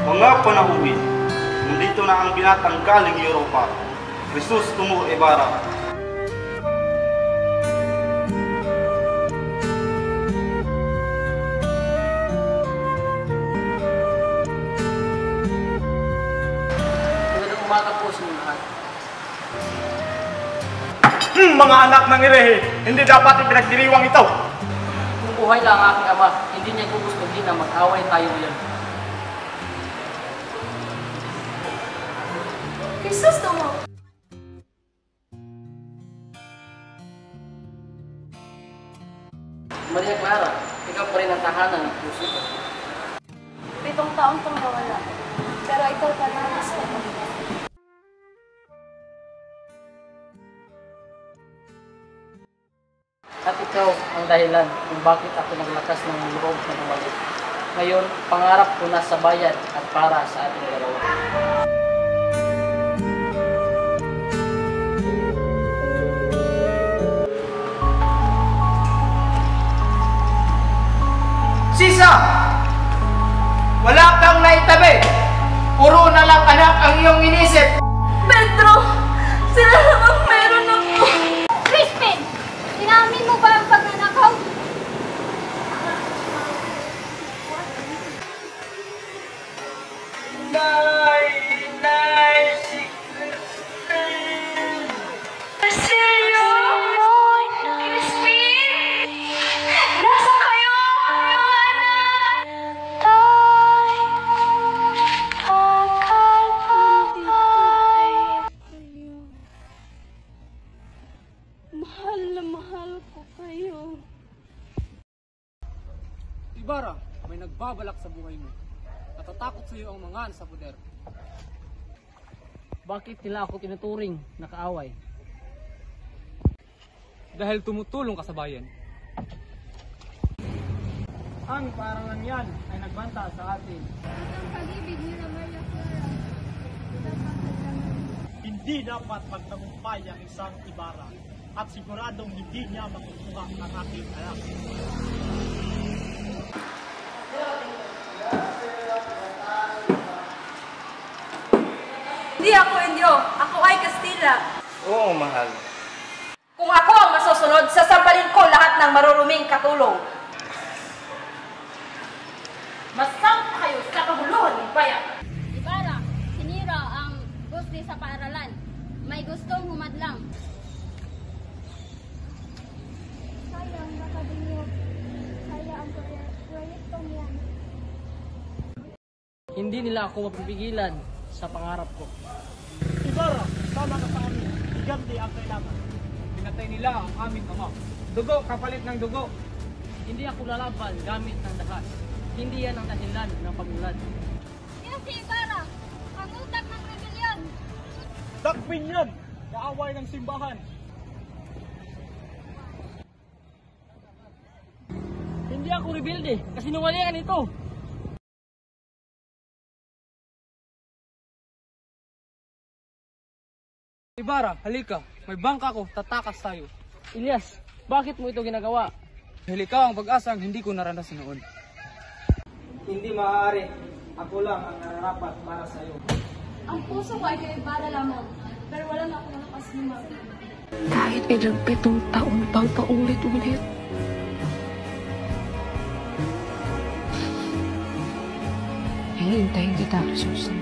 Mga panahuli, nandito na ang binatang galing Europa, Jesus Tumor Ibarra. Magandang umaga po sa mga lahat. Mga anak ng Irehe, hindi dapat ipinagdiriwang ito. Kung buhay lang ang aking ama, hindi niya gugustuhin na mag-away tayo ngayon. Jesus Tumor! Maria Clara, ikaw pa rin ang tahanan ng puso ko. 7 taon kang nawala, pero ikaw pa na gusto ko. At ikaw ang dahilan kung bakit ako naglakas ng loob na bumalik. Ngayon, pangarap ko na sa bayan at para sa ating dalawa. Sisa! Wala kang naitabi! Puro na lang anak ang iyong inisip! Pedro! Sila namang meron ako! Crispin! Inamin mo ba ang pagnanakaw? Si mahal ko kayo. Ibarra, may nagbabalak sa buhay mo. Natatakot sa iyo ang mga sa poder. Bakit nila ako tinuturing na kaaway? Dahil tumutulong ka sa bayan. ang parangan yan ay nagbanta sa atin. Ang pag-ibig nila Maria Clara. Hindi dapat magtagumpay ang isang Ibarra at siguradong hindi niya makukuha ang aking anak. Hindi ako Indio, ako ay Kastila. Oo, mahal. Kung ako ang masusunod, sasampalin ko lahat ng maruruming katulong. Masampa kayo sa kaguluhan ng bayan. Ibarra, sinira ang gusti sa paaralan. May gustong humadlang. Sayang, nakadiyog. Kaya ang proyektong yan. Hindi nila ako mapipigilan sa pangarap ko. Ibarra, tama ka sa amin. Higanti ang kailangan. Pinatay nila ang aming ama. Dugo kapalit ng dugo. Hindi ako lalaban gamit ng dahas. Hindi yan ang dahilan ng pag-unlad. Yan si Ibarra, ang utak ng rebelyon. Takpin yan! Kaaway ng simbahan! Hindi ako rebelde, kasinungalingan ito. Ibarra, halika. May bangka ko, tatakas tayo. Elias, bakit mo ito ginagawa? Dahil ikaw ang pag-asang hindi ko naranasan noon. Hindi maaari. Ako lang ang nararapat para sa iyo. Ang puso ko ay kay Ibarra lamang, pero wala na akong lakas lumaki. Kahit ilang 7 taon pang paulit-ulit. Hihintayin kita, Jesus.